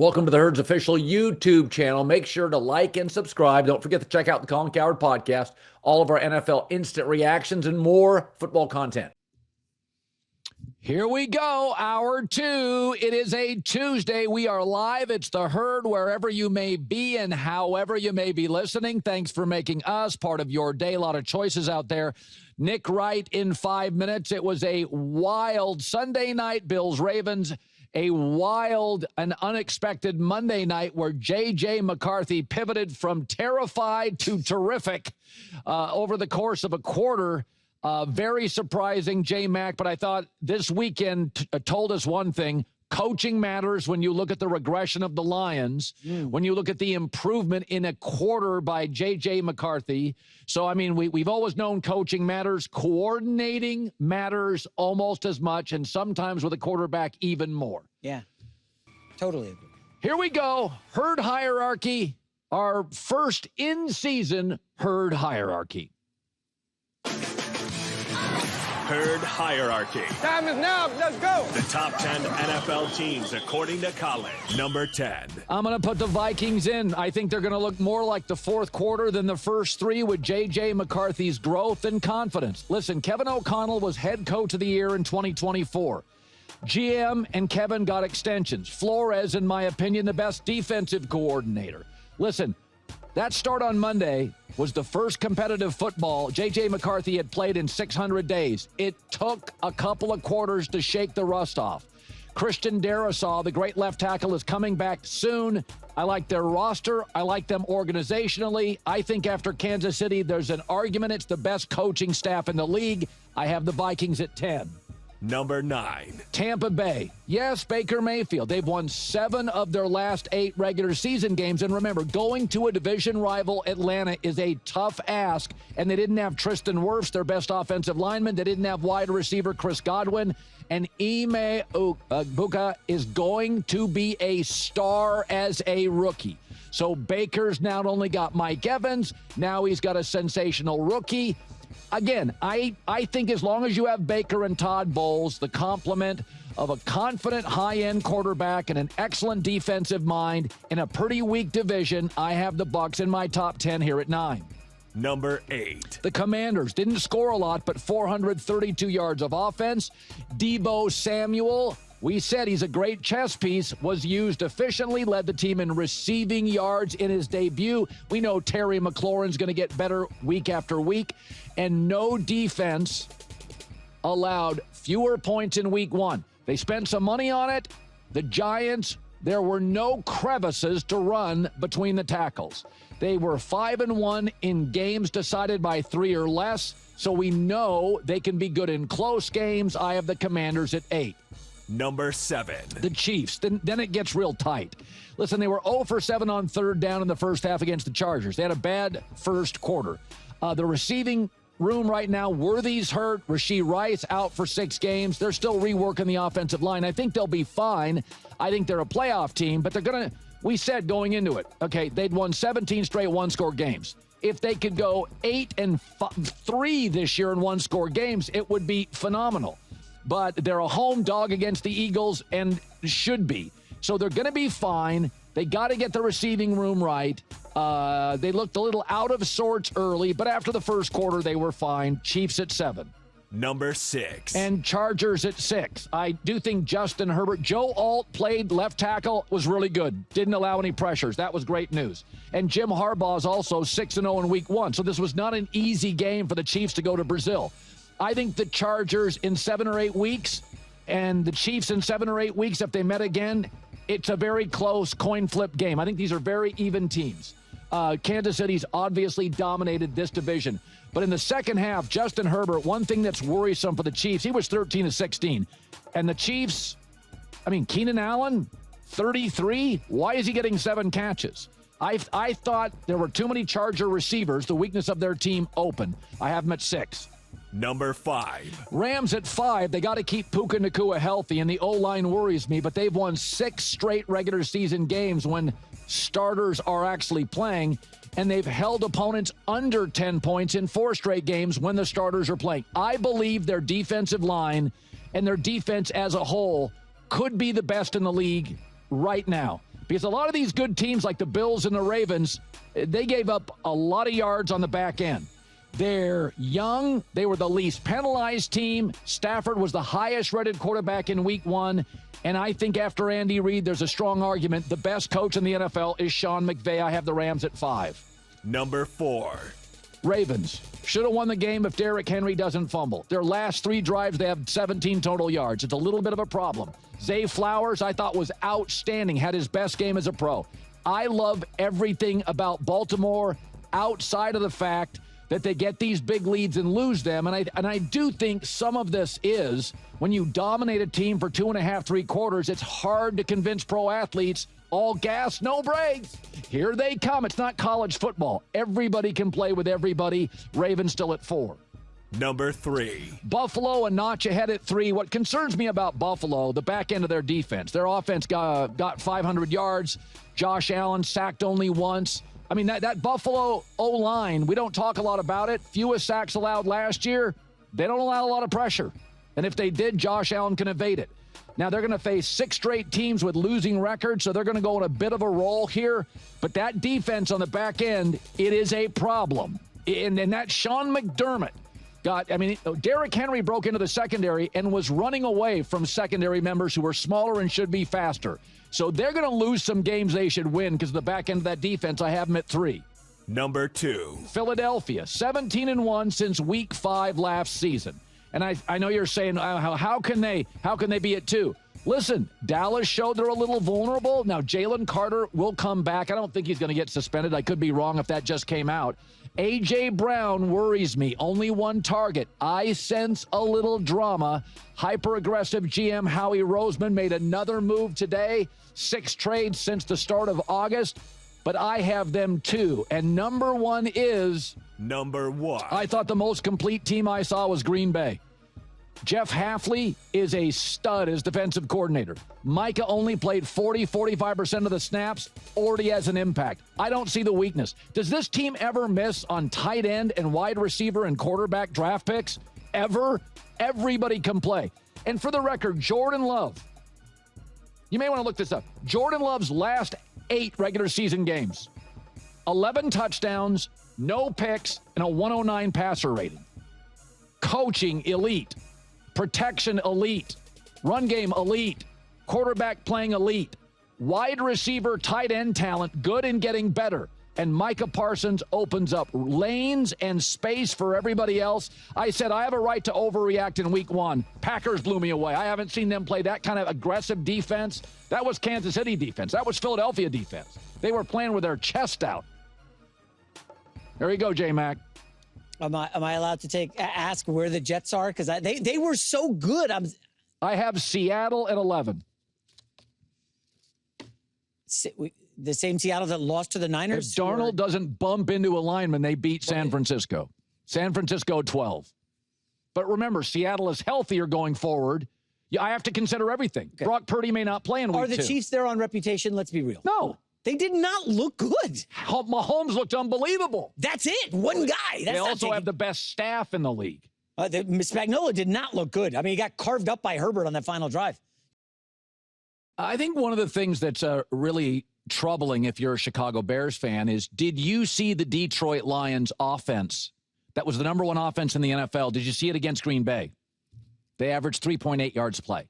Welcome to the Herd's official YouTube channel. Make sure to like and subscribe. Don't forget to check out the Colin Cowherd podcast, all of our NFL instant reactions, and more football content. Here we go, hour two. It is a Tuesday. We are live. It's the Herd wherever you may be and however you may be listening. Thanks for making us part of your day. A lot of choices out there. Nick Wright in 5 minutes. It was a wild Sunday night, Bills-Ravens. A wild and unexpected Monday night where J.J. McCarthy pivoted from terrified to terrific over the course of a quarter. Very surprising, J-Mac, but I thought this weekend told us one thing. Coaching matters when you look at the regression of the Lions, when you look at the improvement in a quarter by J.J. McCarthy. So, I mean, we've always known coaching matters. Coordinating matters almost as much, and sometimes with a quarterback even more. Yeah, totally agree. Here we go. Herd hierarchy, our first in-season Herd hierarchy. Herd hierarchy. Time is now. Let's go. The top 10 NFL teams according to Colin. Number 10. I'm going to put the Vikings in. I think they're going to look more like the fourth quarter than the first three with J.J. McCarthy's growth and confidence. Listen, Kevin O'Connell was head coach of the year in 2024. GM and Kevin got extensions. Flores, in my opinion, the best defensive coordinator. Listen, that start on Monday was the first competitive football J.J. McCarthy had played in 600 days. It took a couple of quarters to shake the rust off. Christian Darrisaw, the great left tackle, is coming back soon. I like their roster. I like them organizationally. I think after Kansas City, there's an argument it's the best coaching staff in the league. I have the Vikings at 10. Number 9. Tampa Bay. Yes, Baker Mayfield. They've won 7 of their last 8 regular season games. And remember, going to a division rival, Atlanta, is a tough ask. And they didn't have Tristan Wirfs, their best offensive lineman. They didn't have wide receiver Chris Godwin. And Ime Udoka is going to be a star as a rookie. So Baker's not only got Mike Evans, now he's got a sensational rookie. Again, I think as long as you have Baker and Todd Bowles, the complement of a confident high-end quarterback and an excellent defensive mind in a pretty weak division, I have the Bucs in my top 10 here at 9. Number 8. The Commanders didn't score a lot, but 432 yards of offense. Deebo Samuel, we said he's a great chess piece, was used efficiently, led the team in receiving yards in his debut. We know Terry McLaurin's going to get better week after week. And no defense allowed fewer points in week 1. They spent some money on it. The Giants, there were no crevices to run between the tackles. They were 5-1 in games decided by 3 or less, so we know they can be good in close games. I have the Commanders at 8. Number 7. The Chiefs. Then it gets real tight. Listen, they were 0 for 7 on third down in the first half against the Chargers. They had a bad first quarter. The receiving room right now, Worthy's hurt. Rashee Rice out for 6 games. They're still reworking the offensive line. I think they'll be fine. I think they're a playoff team, but they're going to, we said going into it, okay, they'd won 17 straight one-score games. If they could go 8-3 this year in one-score games, it would be phenomenal. But they're a home dog against the Eagles and should be. So they're going to be fine. They got to get the receiving room right. They looked a little out of sorts early, but after the first quarter, they were fine. Chiefs at 7. Number 6. And Chargers at 6. I do think Justin Herbert, Joe Alt played left tackle, was really good. Didn't allow any pressures. That was great news. And Jim Harbaugh is also 6-0 in week 1. So this was not an easy game for the Chiefs to go to Brazil. I think the Chargers in 7 or 8 weeks and the Chiefs in 7 or 8 weeks, if they met again, it's a very close coin flip game. I think these are very even teams. Kansas City's obviously dominated this division. But in the second half, Justin Herbert, one thing that's worrisome for the Chiefs, he was 13-16. And the Chiefs, I mean, Keenan Allen, 33. Why is he getting 7 catches? I thought there were too many Charger receivers, the weakness of their team, open. I have them at 6. Number 5. Rams at 5. They got to keep Puka Nacua healthy, and the O-line worries me, but they've won 6 straight regular season games when starters are actually playing, and they've held opponents under 10 points in 4 straight games when the starters are playing. I believe their defensive line and their defense as a whole could be the best in the league right now. Because a lot of these good teams like the Bills and the Ravens, they gave up a lot of yards on the back end. They're young. They were the least penalized team. Stafford was the highest rated quarterback in week 1. And I think after Andy Reid, there's a strong argument. The best coach in the NFL is Sean McVay. I have the Rams at 5. Number 4. Ravens should have won the game if Derrick Henry doesn't fumble. Their last 3 drives, they have 17 total yards. It's a little bit of a problem. Zay Flowers, I thought, was outstanding, had his best game as a pro. I love everything about Baltimore outside of the fact that they get these big leads and lose them. And I do think some of this is when you dominate a team for 2.5, 3 quarters, it's hard to convince pro athletes, all gas, no brakes. Here they come. It's not college football. Everybody can play with everybody. Ravens still at 4. Number 3. Buffalo a notch ahead at 3. What concerns me about Buffalo, the back end of their defense. Their offense got 500 yards. Josh Allen sacked only once. I mean, that Buffalo O-line, we don't talk a lot about it. Fewest sacks allowed last year. They don't allow a lot of pressure. And if they did, Josh Allen can evade it. Now, they're going to face 6 straight teams with losing records, so they're going to go on a bit of a roll here. But that defense on the back end, it is a problem. And that Sean McDermott Derrick Henry broke into the secondary and was running away from secondary members who were smaller and should be faster. So they're going to lose some games they should win because of the back end of that defense. I have them at 3. Number 2. Philadelphia, 17-1 since week 5 last season. And I know you're saying, how can they be at 2? Listen, Dallas showed they're a little vulnerable. Now, Jalen Carter will come back. I don't think he's going to get suspended. I could be wrong if that just came out. A.J. Brown worries me. Only 1 target. I sense a little drama. Hyper-aggressive GM Howie Roseman made another move today. 6 trades since the start of August. But I have them too. And number 1 is... Number 1. I thought the most complete team I saw was Green Bay. Jeff Hafley is a stud as defensive coordinator. Micah only played 45% of the snaps, already has an impact. I don't see the weakness. Does this team ever miss on tight end and wide receiver and quarterback draft picks? Ever? Everybody can play. And for the record, Jordan Love, you may want to look this up. Jordan Love's last 8 regular season games, 11 touchdowns, no picks, and a 109 passer rating. Coaching, elite. Protection, elite. Run game, elite. Quarterback playing, elite. Wide receiver, tight end talent, good and getting better. And Micah Parsons opens up lanes and space for everybody else. I said I have a right to overreact in week 1. Packers blew me away. I haven't seen them play that kind of aggressive defense. That was Kansas City defense. That was Philadelphia defense. They were playing with their chest out. There you go, J-Mac. Am I allowed to ask where the Jets are? Because they were so good. I have Seattle at 11. The same Seattle that lost to the Niners? If Darnold doesn't bump into a lineman, they beat San Francisco. San Francisco 12. But remember, Seattle is healthier going forward. Yeah, I have to consider everything. Okay. Brock Purdy may not play in week 2. Are the Chiefs there on reputation? Let's be real. No. They did not look good. Mahomes looked unbelievable. That's it. One guy. They also have the best staff in the league. Spagnuolo did not look good. I mean, he got carved up by Herbert on that final drive. I think one of the things that's really troubling if you're a Chicago Bears fan is, did you see the Detroit Lions offense? That was the number 1 offense in the NFL. Did you see it against Green Bay? They averaged 3.8 yards a play.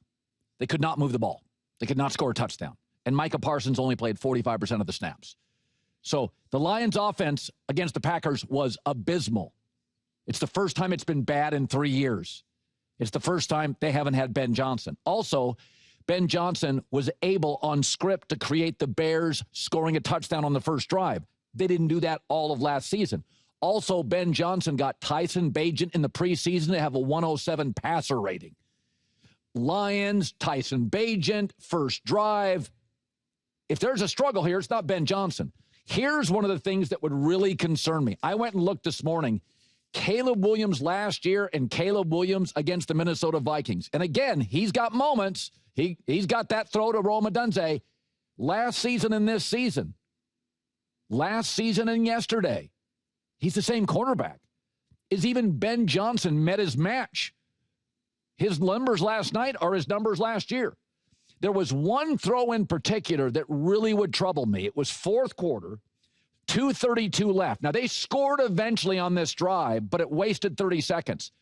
They could not move the ball. They could not score a touchdown. And Micah Parsons only played 45% of the snaps. So the Lions offense against the Packers was abysmal. It's the first time it's been bad in 3 years. It's the first time they haven't had Ben Johnson. Also, Ben Johnson was able on script to create the Bears scoring a touchdown on the first drive. They didn't do that all of last season. Also, Ben Johnson got Tyson Bagent in the preseason to have a 107 passer rating. Lions, Tyson Bagent, first drive. If there's a struggle here, it's not Ben Johnson. Here's one of the things that would really concern me. I went and looked this morning. Caleb Williams last year and Caleb Williams against the Minnesota Vikings. And again, he's got moments. He's got that throw to Rome Odunze last season and this season. Last season and yesterday. He's the same quarterback. Is even Ben Johnson met his match? His numbers last night are his numbers last year. There was one throw in particular that really would trouble me. It was fourth quarter, 2:32 left. Now, they scored eventually on this drive, but it wasted 30 seconds.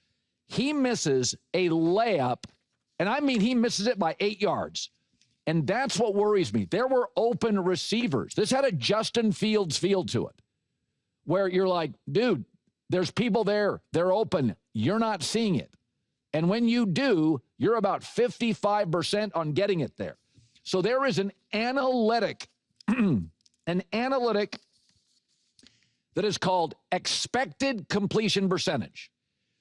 He misses a layup, and I mean he misses it by 8 yards. And that's what worries me. There were open receivers. This had a Justin Fields feel to it, where you're like, dude, there's people there. They're open. You're not seeing it. And when you do, you're about 55% on getting it there. So there is an analytic, that is called expected completion percentage.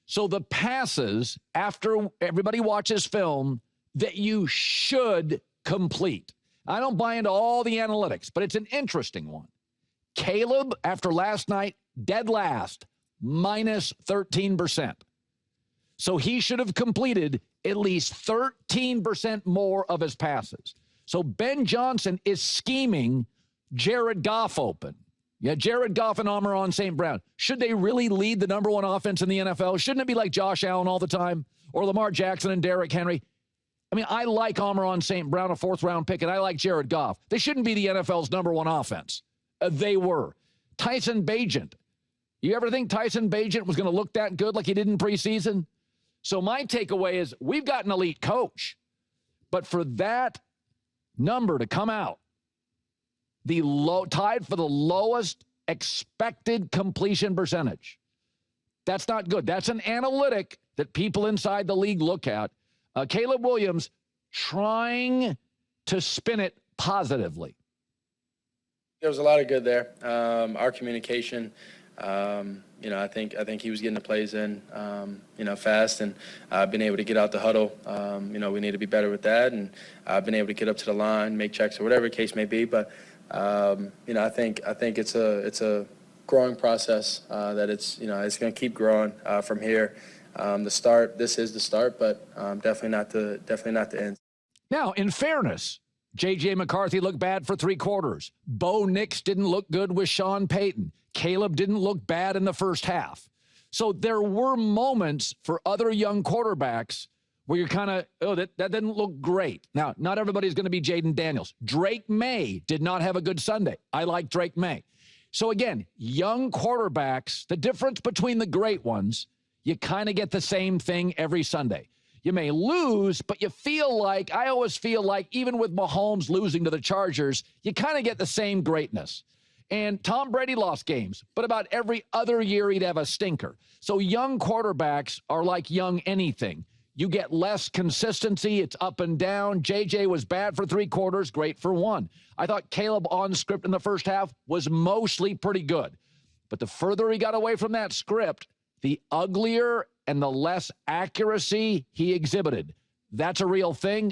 So the passes, after everybody watches film, that you should complete. I don't buy into all the analytics, but it's an interesting one. Caleb, after last night, dead last, minus 13%. So he should have completed at least 13% more of his passes. So Ben Johnson is scheming Jared Goff open. Yeah, Jared Goff and Amon-Ra St. Brown. Should they really lead the number one offense in the NFL? Shouldn't it be like Josh Allen all the time? Or Lamar Jackson and Derrick Henry? I mean, I like Amon-Ra St. Brown, a fourth-round pick, and I like Jared Goff. They shouldn't be the NFL's number one offense. They were. Tyson Bagent. You ever think Tyson Bagent was going to look that good like he did in preseason? So my takeaway is we've got an elite coach. But for that number to come out, tied for the lowest expected completion percentage, that's not good. That's an analytic that people inside the league look at. Caleb Williams trying to spin it positively. There was a lot of good there. Our communication, I think he was getting the plays in, fast and been able to get out the huddle. We need to be better with that, and been able to get up to the line, make checks or whatever the case may be. But I think it's a growing process that it's going to keep growing from here. This is the start, but definitely not the end. Now, in fairness, J.J. McCarthy looked bad for 3 quarters. Bo Nix didn't look good with Sean Payton. Caleb didn't look bad in the first half. So there were moments for other young quarterbacks where you're kind of, that didn't look great. Now, not everybody's going to be Jaden Daniels. Drake May did not have a good Sunday. I like Drake May. So again, young quarterbacks, the difference between the great ones, you kind of get the same thing every Sunday. You may lose, but I always feel like even with Mahomes losing to the Chargers, you kind of get the same greatness. And Tom Brady lost games, but about every other year he'd have a stinker. So young quarterbacks are like young anything. You get less consistency. It's up and down. JJ was bad for 3 quarters, great for 1. I thought Caleb on script in the first half was mostly pretty good. But the further he got away from that script, the uglier and the less accuracy he exhibited. That's a real thing.